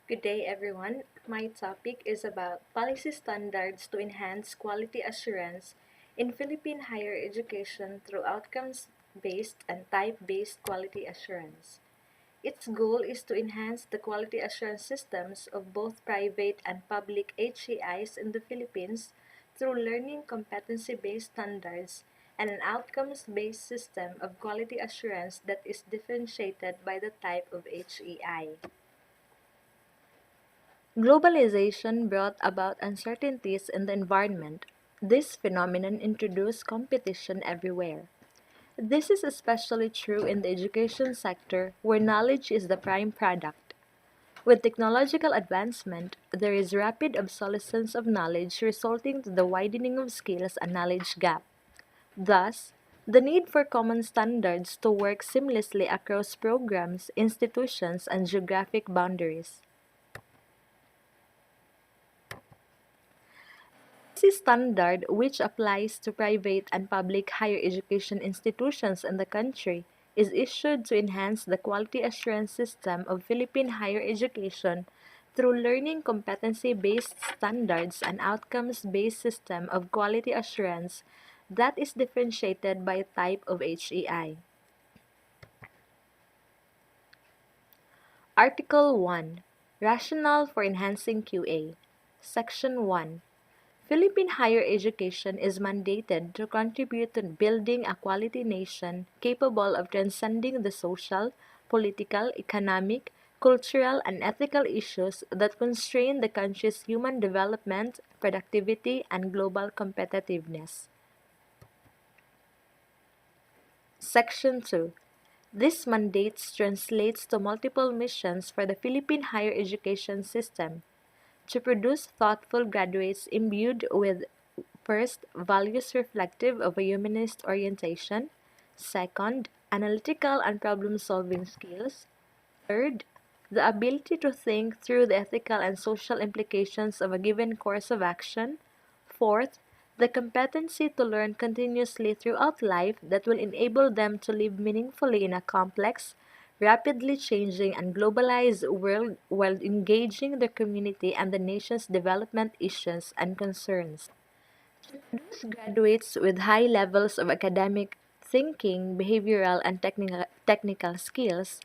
Good day, everyone. My topic is about policy standards to enhance quality assurance in Philippine higher education through outcomes based and type based quality assurance. Its goal is to enhance the quality assurance systems of both private and public HEIs in the Philippines through learning competency based standards and an outcomes based system of quality assurance that is differentiated by the type of HEI. Globalization brought about uncertainties in the environment. This phenomenon introduced competition everywhere. This is especially true in the education sector, where knowledge is the prime product. With technological advancement, there is rapid obsolescence of knowledge resulting to the widening of skills and knowledge gap. Thus, the need for common standards to work seamlessly across programs, institutions, and geographic boundaries. This standard, which applies to private and public higher education institutions in the country, is issued to enhance the quality assurance system of Philippine higher education through learning competency-based standards and outcomes-based system of quality assurance that is differentiated by type of HEI. Article 1. Rationale for enhancing QA. Section 1. Philippine higher education is mandated to contribute to building a quality nation capable of transcending the social, political, economic, cultural, and ethical issues that constrain the country's human development, productivity, and global competitiveness. Section 2. This mandate translates to multiple missions for the Philippine higher education system to produce thoughtful graduates imbued with first, values reflective of a humanist orientation; second, analytical and problem-solving skills; third, the ability to think through the ethical and social implications of a given course of action; fourth, the competency to learn continuously throughout life that will enable them to live meaningfully in a complex, rapidly changing and globalized world while engaging their community and the nation's development issues and concerns. Produce graduates with high levels of academic thinking, behavioral, and technical skills,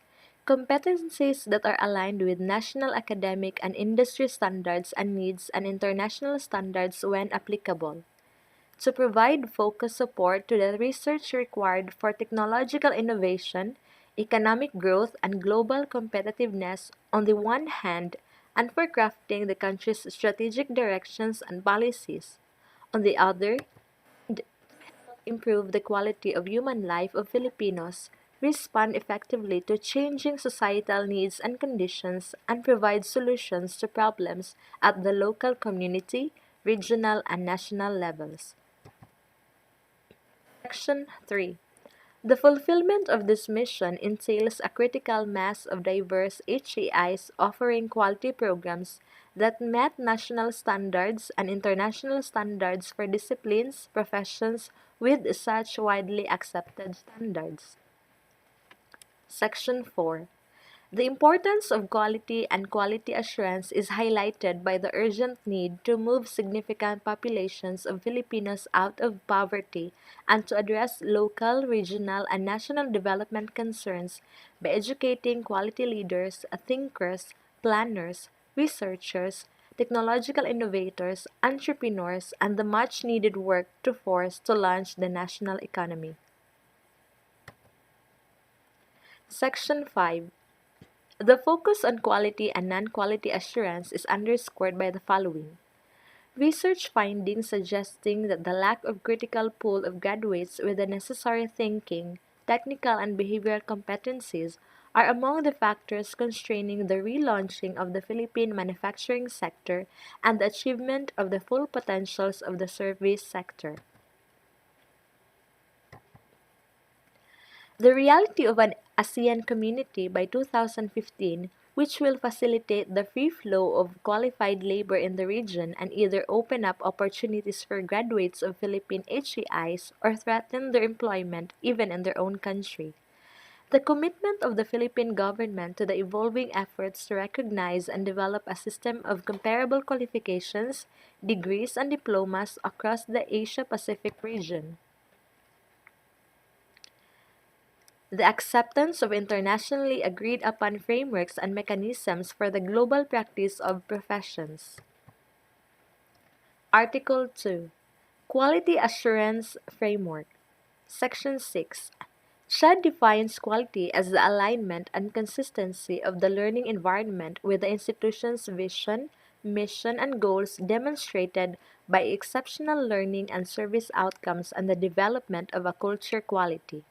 competencies that are aligned with national academic and industry standards and needs and international standards when applicable. To provide focused support to the research required for technological innovation, economic growth, and global competitiveness on the one hand, and for crafting the country's strategic directions and policies on the other, and improve the quality of human life of Filipinos, respond effectively to changing societal needs and conditions, and provide solutions to problems at the local community, regional, and national levels. Section 3. The fulfillment of this mission entails a critical mass of diverse HEIs offering quality programs that met national standards and international standards for disciplines, professions with such widely accepted standards. Section 4. The importance of quality and quality assurance is highlighted by the urgent need to move significant populations of Filipinos out of poverty and to address local, regional, and national development concerns by educating quality leaders, thinkers, planners, researchers, technological innovators, entrepreneurs, and the much needed workforce to launch the national economy. Section 5. The focus on quality and non-quality assurance is underscored by the following. Research findings suggesting that the lack of critical pool of graduates with the necessary thinking, technical and behavioral competencies are among the factors constraining the relaunching of the Philippine manufacturing sector and the achievement of the full potentials of the service sector. The reality of an ASEAN community by 2015, which will facilitate the free flow of qualified labor in the region and either open up opportunities for graduates of Philippine HEIs or threaten their employment even in their own country. The commitment of the Philippine government to the evolving efforts to recognize and develop a system of comparable qualifications, degrees, and diplomas across the Asia-Pacific region. The acceptance of internationally agreed upon frameworks and mechanisms for the global practice of professions. Article 2. Quality Assurance Framework. Section 6. SHAD defines quality as the alignment and consistency of the learning environment with the institution's vision, mission, and goals demonstrated by exceptional learning and service outcomes and the development of a culture quality.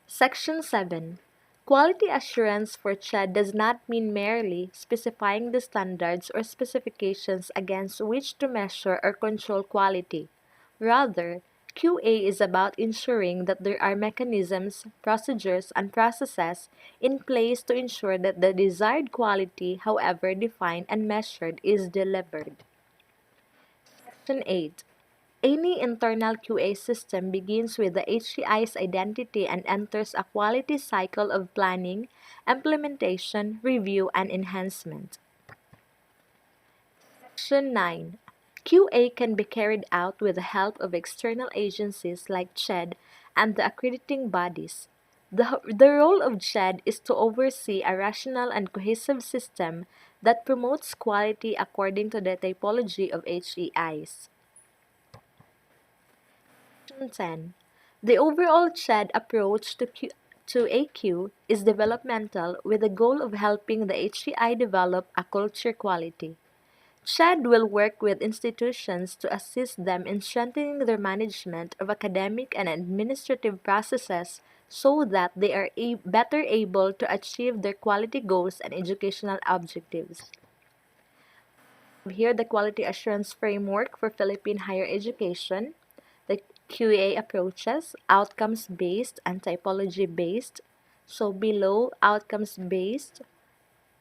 Section 7. Quality assurance for CHED does not mean merely specifying the standards or specifications against which to measure or control quality. Rather, QA is about ensuring that there are mechanisms, procedures, and processes in place to ensure that the desired quality, however defined and measured, is delivered. Section 8. Any internal QA system begins with the HCI's identity and enters a quality cycle of planning, implementation, review, and enhancement. Section 9. QA can be carried out with the help of external agencies like CHED and the accrediting bodies. The role of CHED is to oversee a rational and cohesive system that promotes quality according to the typology of HEIs. Section 10. The overall CHED approach to AQ is developmental with the goal of helping the HCI develop a culture quality. CHED will work with institutions to assist them in strengthening their management of academic and administrative processes so that they are better able to achieve their quality goals and educational objectives. Here, the quality assurance framework for Philippine higher education, the QA approaches, outcomes-based and typology-based. So below outcomes-based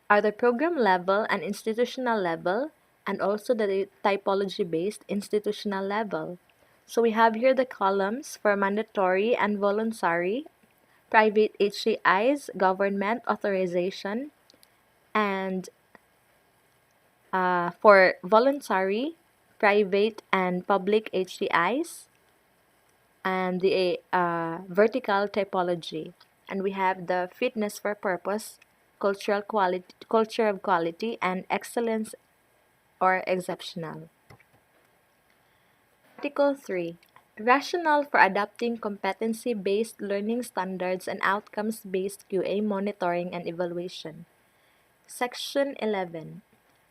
are the program level and institutional level, and also the typology-based institutional level. So we have here the columns for mandatory and voluntary, private HCIs, government authorization, and for voluntary, private, and public HCIs, and the vertical typology. And we have the fitness for purpose, cultural quality, culture of quality, and excellence or exceptional. Article 3. Rationale for adopting competency-based learning standards and outcomes-based QA monitoring and evaluation. Section 11.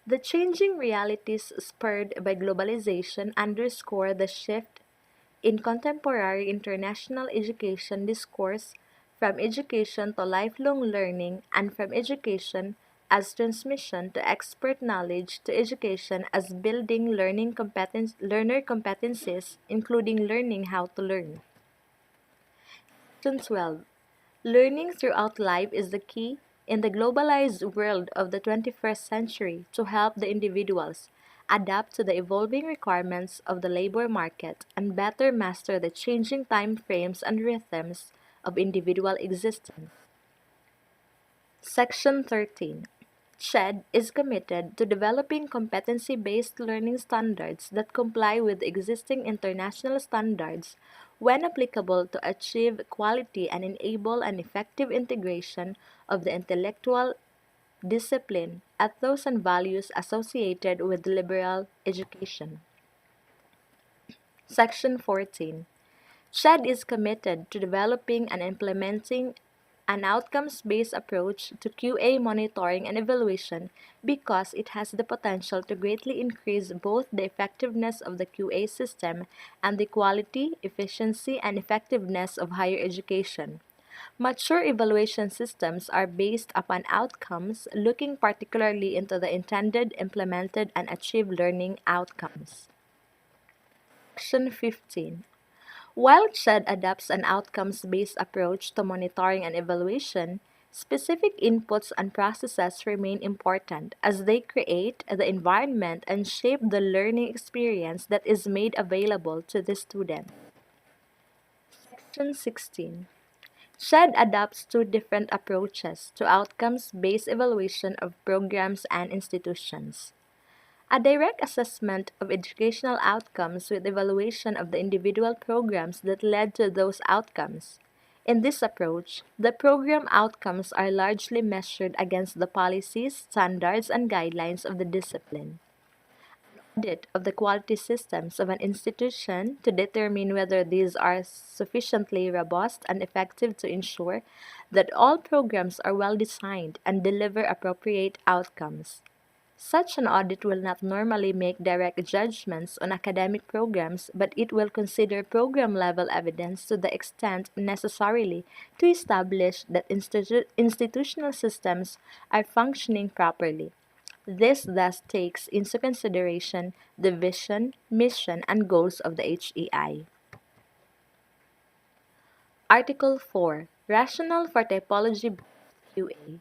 The changing realities spurred by globalization underscore the shift in contemporary international education discourse from education to lifelong learning and from education as transmission to expert knowledge to education as building learner competencies, including learning how to learn. Section 12. Learning throughout life is the key in the globalized world of the 21st century to help the individuals adapt to the evolving requirements of the labor market and better master the changing time frames and rhythms of individual existence. Section 13. CHED is committed to developing competency-based learning standards that comply with existing international standards when applicable to achieve quality and enable an effective integration of the intellectual discipline, ethos, and values associated with liberal education. Section 14. SHED is committed to developing and implementing an outcomes-based approach to QA monitoring and evaluation because it has the potential to greatly increase both the effectiveness of the QA system and the quality, efficiency, and effectiveness of higher education. Mature evaluation systems are based upon outcomes, looking particularly into the intended, implemented, and achieved learning outcomes. Section 15. While CHED adopts an outcomes-based approach to monitoring and evaluation, specific inputs and processes remain important as they create the environment and shape the learning experience that is made available to the student. Section 16. SHED adopts two different approaches to outcomes-based evaluation of programs and institutions. A direct assessment of educational outcomes with evaluation of the individual programs that led to those outcomes. In this approach, the program outcomes are largely measured against the policies, standards, and guidelines of the discipline. Audit of the quality systems of an institution to determine whether these are sufficiently robust and effective to ensure that all programs are well designed and deliver appropriate outcomes. Such an audit will not normally make direct judgments on academic programs, but it will consider program level evidence to the extent necessarily to establish that institutional systems are functioning properly. This thus takes into consideration the vision, mission, and goals of the HEI. Article 4. Rationale for typology QA.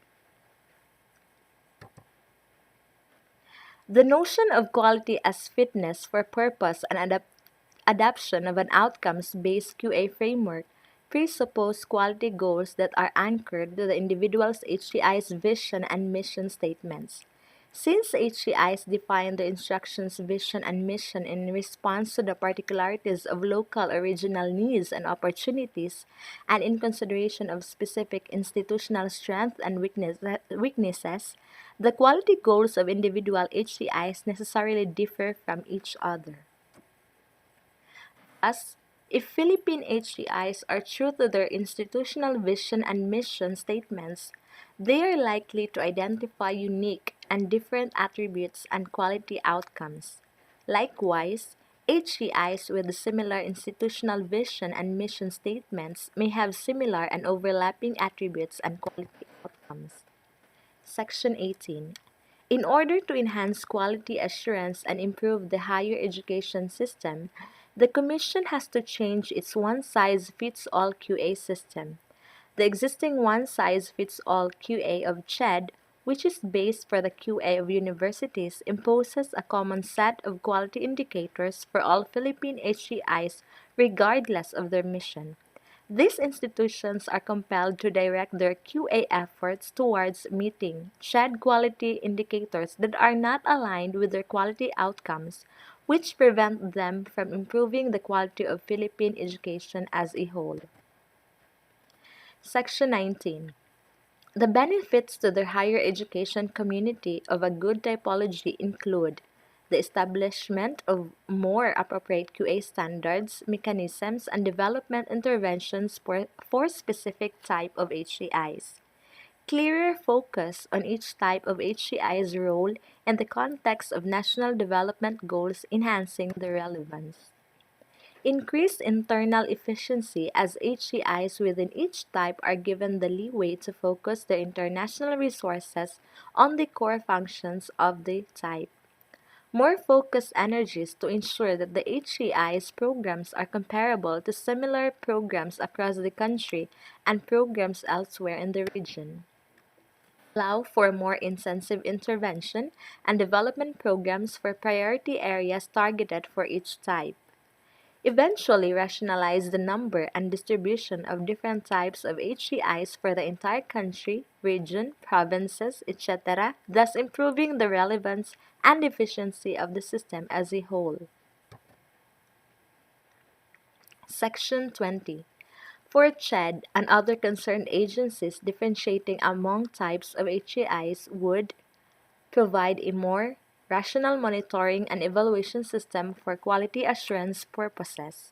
The notion of quality as fitness for purpose and adoption of an outcomes-based QA framework presuppose quality goals that are anchored to the individual's HCI's vision and mission statements. Since HCIs define the instruction's vision and mission in response to the particularities of local or regional needs and opportunities, and in consideration of specific institutional strengths and weaknesses, the quality goals of individual HCIs necessarily differ from each other. Thus, if Philippine HCIs are true to their institutional vision and mission statements, they are likely to identify unique and different attributes and quality outcomes. Likewise, HCIs with similar institutional vision and mission statements may have similar and overlapping attributes and quality outcomes. Section 18. In order to enhance quality assurance and improve the higher education system, the Commission has to change its one-size-fits-all QA system. The existing one-size-fits-all QA of CHED, which is based for the QA of universities, imposes a common set of quality indicators for all Philippine HCIs regardless of their mission. These institutions are compelled to direct their QA efforts towards meeting shared quality indicators that are not aligned with their quality outcomes, which prevent them from improving the quality of Philippine education as a whole. Section 19. The benefits to the higher education community of a good typology include the establishment of more appropriate QA standards, mechanisms, and development interventions for specific type of HCIs. Clearer focus on each type of HCI's role in the context of national development goals enhancing their relevance. Increased internal efficiency as HCIs within each type are given the leeway to focus their international resources on the core functions of the type. More focused energies to ensure that the HCI's programs are comparable to similar programs across the country and programs elsewhere in the region. Allow for more intensive intervention and development programs for priority areas targeted for each type. Eventually rationalize the number and distribution of different types of HCIs for the entire country, region, provinces, etc., thus improving the relevance and efficiency of the system as a whole. Section 20. For CHED and other concerned agencies, differentiating among types of HCIs would provide a more rational monitoring and evaluation system for quality assurance purposes.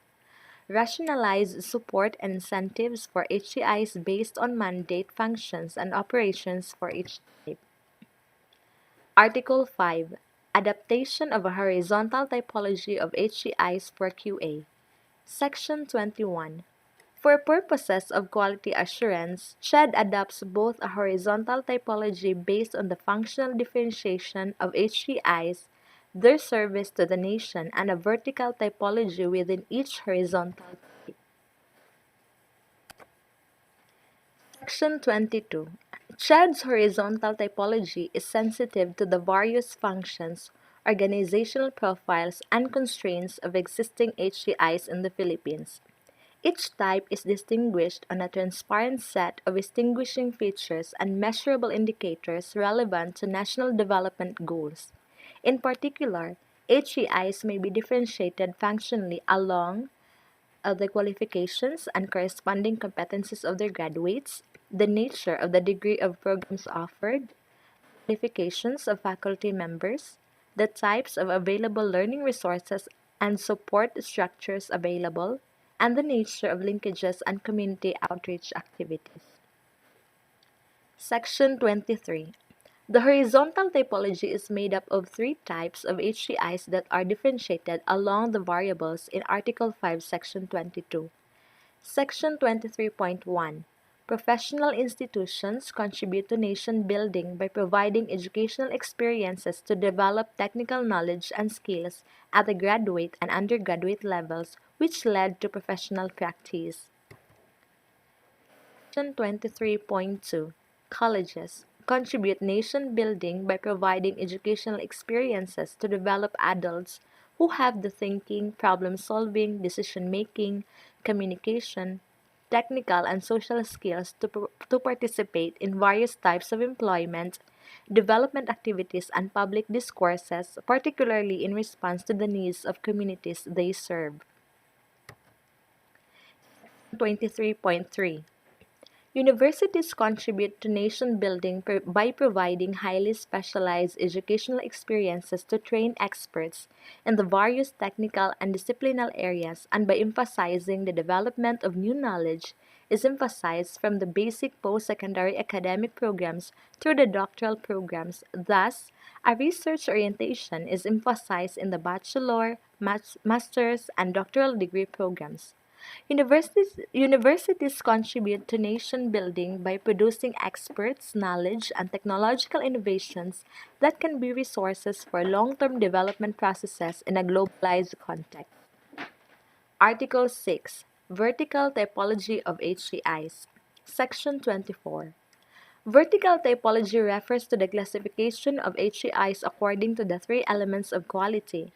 Rationalize support and incentives for HCIs based on mandate functions and operations for each type. Article 5. Adaptation of a horizontal typology of HCIs for QA. Section 21. For purposes of quality assurance, CHED adopts both a horizontal typology based on the functional differentiation of HCIs, their service to the nation, and a vertical typology within each horizontal type. Section 22. CHED's horizontal typology is sensitive to the various functions, organizational profiles, and constraints of existing HCIs in the Philippines. Each type is distinguished on a transparent set of distinguishing features and measurable indicators relevant to national development goals. In particular, HEIs may be differentiated functionally along the qualifications and corresponding competencies of their graduates, the nature of the degree of programs offered, qualifications of faculty members, the types of available learning resources and support structures available, and the nature of linkages and community outreach activities. Section 23. The horizontal typology is made up of three types of HCIs that are differentiated along the variables in Article 5, Section 22. Section 23.1. Professional institutions contribute to nation building by providing educational experiences to develop technical knowledge and skills at the graduate and undergraduate levels, which led to professional practice. Section 23.2. Colleges contribute nation building by providing educational experiences to develop adults who have the thinking, problem solving, decision making, communication, technical and social skills to participate in various types of employment, development activities, and public discourses, particularly in response to the needs of communities they serve. 23.3. Universities contribute to nation building by providing highly specialized educational experiences to train experts in the various technical and disciplinary areas, and by emphasizing the development of new knowledge is emphasized from the basic post-secondary academic programs through the doctoral programs. Thus, a research orientation is emphasized in the bachelor, master's, and doctoral degree programs. Universities contribute to nation building by producing experts, knowledge, and technological innovations that can be resources for long-term development processes in a globalized context. Article 6. Vertical Typology of HCIs. Section 24. Vertical typology refers to the classification of HCIs according to the three elements of quality.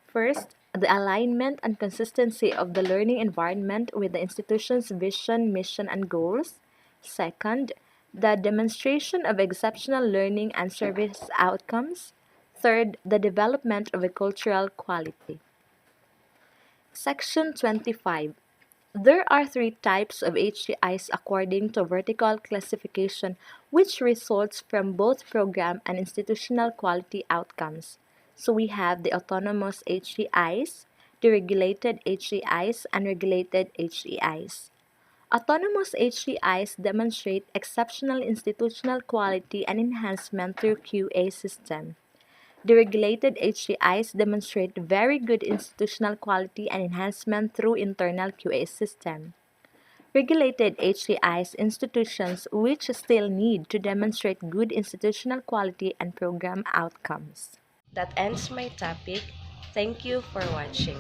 First, the alignment and consistency of the learning environment with the institution's vision, mission, and goals. Second, the demonstration of exceptional learning and service outcomes. Third, the development of a cultural quality. Section 25. There are three types of HCIs according to vertical classification, which results from both program and institutional quality outcomes. So we have the autonomous HCIs, the regulated HCIs, and regulated HCIs. Autonomous HCIs demonstrate exceptional institutional quality and enhancement through QA system. The regulated HCIs demonstrate very good institutional quality and enhancement through internal QA system. Regulated HCIs institutions which still need to demonstrate good institutional quality and program outcomes. That ends my topic. Thank you for watching.